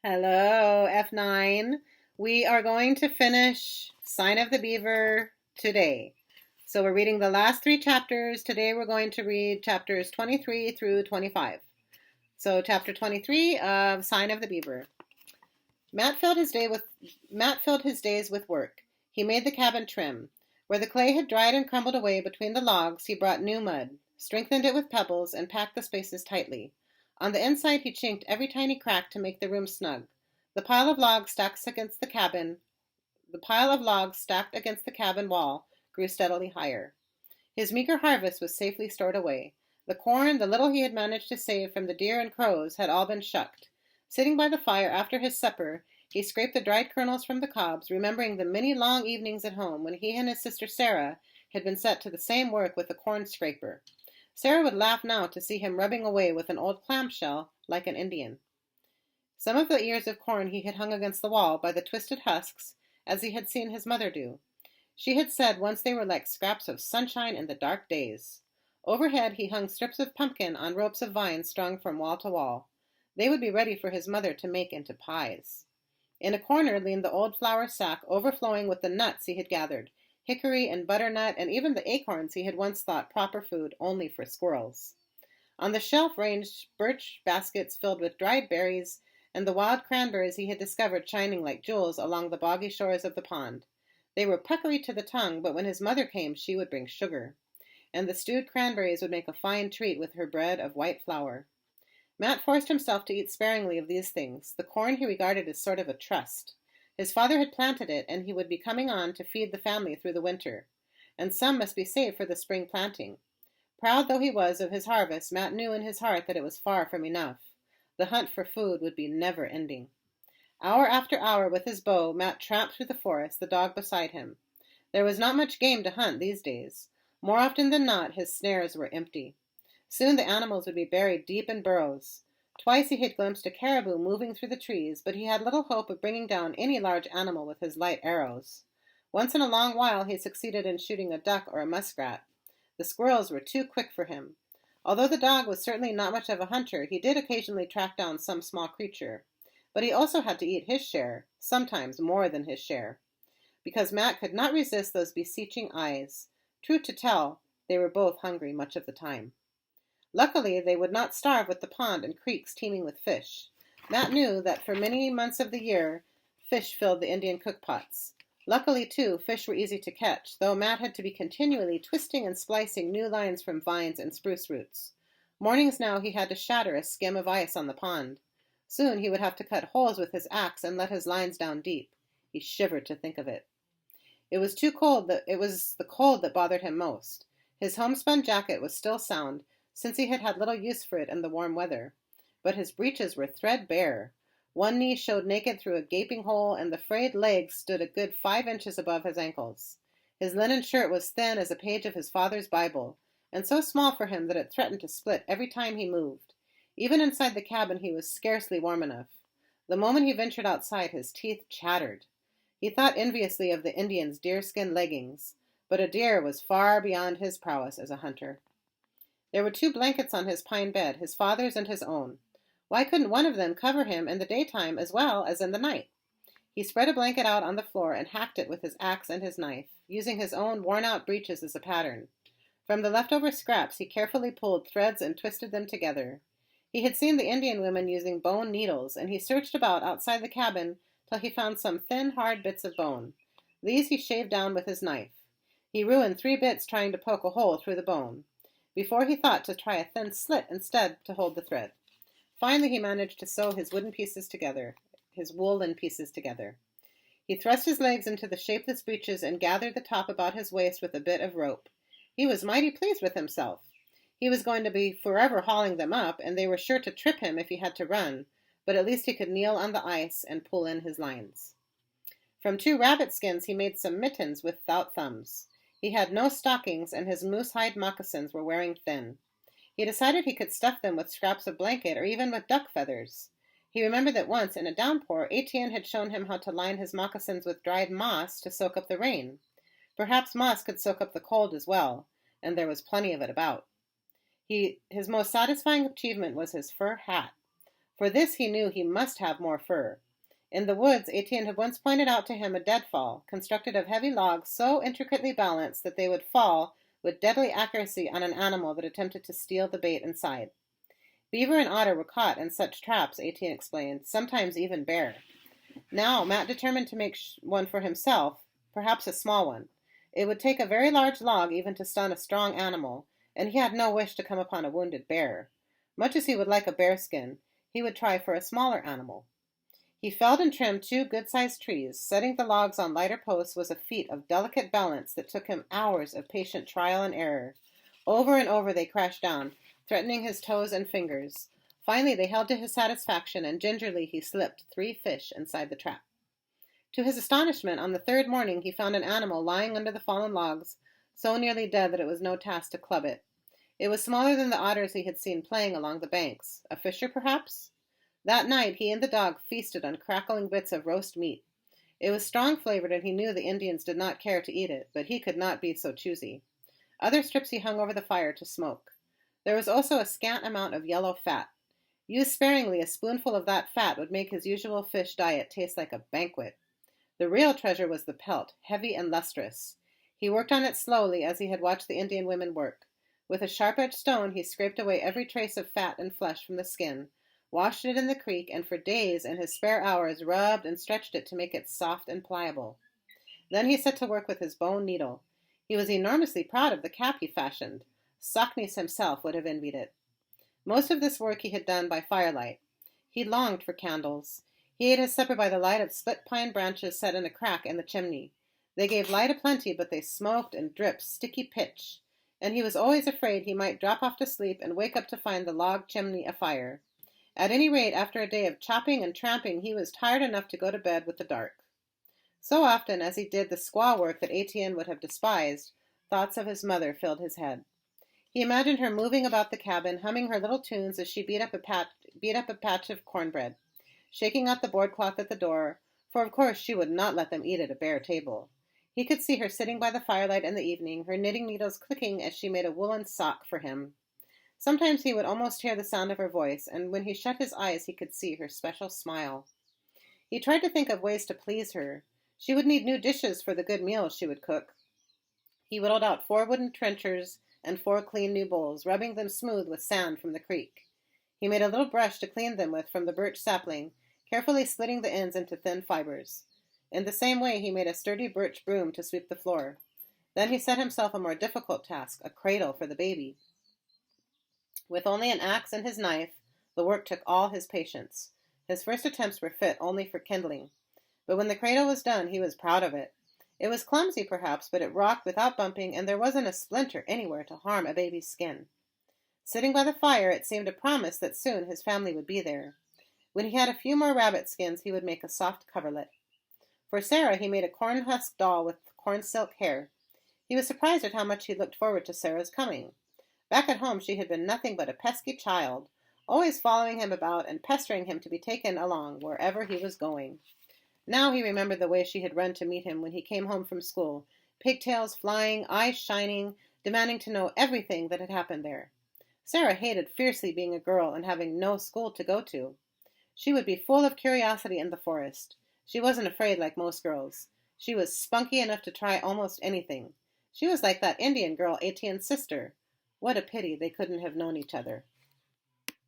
Hello, F9. We are going to finish Sign of the Beaver today. So we're reading the last three chapters. Today we're going to read chapters 23 through 25. So chapter 23 of Sign of the Beaver. Matt filled his days with work. He made the cabin trim. Where the clay had dried and crumbled away between the logs, he brought new mud, strengthened it with pebbles, and packed the spaces tightly. On the inside he chinked every tiny crack to make the room snug. The pile of logs stacked against the cabin wall grew steadily higher. His meager harvest was safely stored away. The corn, the little he had managed to save from the deer and crows, had all been shucked. Sitting by the fire after his supper, he scraped the dried kernels from the cobs, remembering the many long evenings at home when he and his sister Sarah had been set to the same work with the corn scraper. Sarah would laugh now to see him rubbing away with an old clamshell like an Indian. Some of the ears of corn he had hung against the wall by the twisted husks, as he had seen his mother do. She had said once they were like scraps of sunshine in the dark days. Overhead he hung strips of pumpkin on ropes of vines strung from wall to wall. They would be ready for his mother to make into pies. In a corner leaned the old flour sack overflowing with the nuts he had gathered, hickory and butternut, and even the acorns he had once thought proper food only for squirrels. On the shelf ranged birch baskets filled with dried berries and the wild cranberries he had discovered shining like jewels along the boggy shores of the pond. They were puckery to the tongue, but when his mother came she would bring sugar, and the stewed cranberries would make a fine treat with her bread of white flour. Matt forced himself to eat sparingly of these things. The corn he regarded as sort of a trust. His father had planted it, and he would be coming on to feed the family through the winter, and some must be saved for the spring planting. Proud though he was of his harvest, Matt knew in his heart that it was far from enough. The hunt for food would be never ending. Hour after hour with his bow, Matt tramped through the forest, the dog beside him. There was not much game to hunt these days. More often than not, his snares were empty. Soon the animals would be buried deep in burrows. Twice he had glimpsed a caribou moving through the trees, but he had little hope of bringing down any large animal with his light arrows. Once in a long while he succeeded in shooting a duck or a muskrat. The squirrels were too quick for him. Although the dog was certainly not much of a hunter, he did occasionally track down some small creature. But he also had to eat his share, sometimes more than his share, because Matt could not resist those beseeching eyes. Truth to tell, they were both hungry much of the time. Luckily, they would not starve with the pond and creeks teeming with fish. Matt knew that for many months of the year, fish filled the Indian cookpots. Luckily, too, fish were easy to catch, though Matt had to be continually twisting and splicing new lines from vines and spruce roots. Mornings now he had to shatter a skim of ice on the pond. Soon he would have to cut holes with his axe and let his lines down deep. He shivered to think of it. It was the cold that bothered him most. His homespun jacket was still sound, since he had had little use for it in the warm weather. But his breeches were threadbare. One knee showed naked through a gaping hole, and the frayed legs stood a good 5 inches above his ankles. His linen shirt was thin as a page of his father's Bible, and so small for him that it threatened to split every time he moved. Even inside the cabin he was scarcely warm enough. The moment he ventured outside, his teeth chattered. He thought enviously of the Indians' deerskin leggings, but a deer was far beyond his prowess as a hunter. There were 2 blankets on his pine bed, his father's and his own. Why couldn't one of them cover him in the daytime as well as in the night? He spread a blanket out on the floor and hacked it with his axe and his knife, using his own worn-out breeches as a pattern. From the leftover scraps he carefully pulled threads and twisted them together. He had seen the Indian women using bone needles, and he searched about outside the cabin till he found some thin, hard bits of bone. These he shaved down with his knife. He ruined 3 bits trying to poke a hole through the bone. Before he thought to try a thin slit instead to hold the thread. Finally he managed to sew his woolen pieces together. He thrust his legs into the shapeless breeches and gathered the top about his waist with a bit of rope. He was mighty pleased with himself. He was going to be forever hauling them up, and they were sure to trip him if he had to run, but at least he could kneel on the ice and pull in his lines. From 2 rabbit skins he made some mittens without thumbs. He had no stockings, and his moose-hide moccasins were wearing thin. He decided he could stuff them with scraps of blanket or even with duck feathers. He remembered that once, in a downpour, Etienne had shown him how to line his moccasins with dried moss to soak up the rain. Perhaps moss could soak up the cold as well, and there was plenty of it about. His most satisfying achievement was his fur hat. For this he knew he must have more fur. In the woods, Etienne had once pointed out to him a deadfall, constructed of heavy logs so intricately balanced that they would fall with deadly accuracy on an animal that attempted to steal the bait inside. Beaver and otter were caught in such traps, Etienne explained, sometimes even bear. Now Matt determined to make one for himself, perhaps a small one. It would take a very large log even to stun a strong animal, and he had no wish to come upon a wounded bear. Much as he would like a bearskin, he would try for a smaller animal. He felled and trimmed 2 good-sized trees. Setting the logs on lighter posts was a feat of delicate balance that took him hours of patient trial and error. Over and over they crashed down, threatening his toes and fingers. Finally they held to his satisfaction, and gingerly he slipped 3 fish inside the trap. To his astonishment, on the 3rd morning he found an animal lying under the fallen logs, so nearly dead that it was no task to club it. It was smaller than the otters he had seen playing along the banks. A fisher, perhaps? That night he and the dog feasted on crackling bits of roast meat. It was strong-flavored, and he knew the Indians did not care to eat it, but he could not be so choosy. Other strips he hung over the fire to smoke. There was also a scant amount of yellow fat. Used sparingly, a spoonful of that fat would make his usual fish diet taste like a banquet. The real treasure was the pelt, heavy and lustrous. He worked on it slowly, as he had watched the Indian women work. With a sharp-edged stone he scraped away every trace of fat and flesh from the skin, washed it in the creek, and for days in his spare hours rubbed and stretched it to make it soft and pliable. Then he set to work with his bone needle. He was enormously proud of the cap he fashioned. Sockneys himself would have envied it. Most of this work he had done by firelight. He longed for candles. He ate his supper by the light of split pine branches set in a crack in the chimney. They gave light aplenty, but they smoked and dripped sticky pitch, and he was always afraid he might drop off to sleep and wake up to find the log chimney afire. At any rate, after a day of chopping and tramping, he was tired enough to go to bed with the dark. So often, as he did the squaw work that Etienne would have despised, thoughts of his mother filled his head. He imagined her moving about the cabin, humming her little tunes as she beat up a patch of cornbread, shaking out the broadcloth at the door, for of course she would not let them eat at a bare table. He could see her sitting by the firelight in the evening, her knitting needles clicking as she made a woolen sock for him. Sometimes he would almost hear the sound of her voice, and when he shut his eyes he could see her special smile. He tried to think of ways to please her. She would need new dishes for the good meals she would cook. He whittled out 4 wooden trenchers and 4 clean new bowls, rubbing them smooth with sand from the creek. He made a little brush to clean them with from the birch sapling, carefully splitting the ends into thin fibers. In the same way he made a sturdy birch broom to sweep the floor. Then he set himself a more difficult task, a cradle for the baby. With only an axe and his knife, the work took all his patience. His first attempts were fit only for kindling. But when the cradle was done, he was proud of it. It was clumsy, perhaps, but it rocked without bumping, and there wasn't a splinter anywhere to harm a baby's skin. Sitting by the fire, it seemed a promise that soon his family would be there. When he had a few more rabbit skins, he would make a soft coverlet. For Sarah, he made a corn-husk doll with corn silk hair. He was surprised at how much he looked forward to Sarah's coming. Back at home, she had been nothing but a pesky child, always following him about and pestering him to be taken along wherever he was going. Now he remembered the way she had run to meet him when he came home from school, pigtails flying, eyes shining, demanding to know everything that had happened there. Sarah hated fiercely being a girl and having no school to go to. She would be full of curiosity in the forest. She wasn't afraid like most girls. She was spunky enough to try almost anything. She was like that Indian girl, Etienne's sister. What a pity they couldn't have known each other.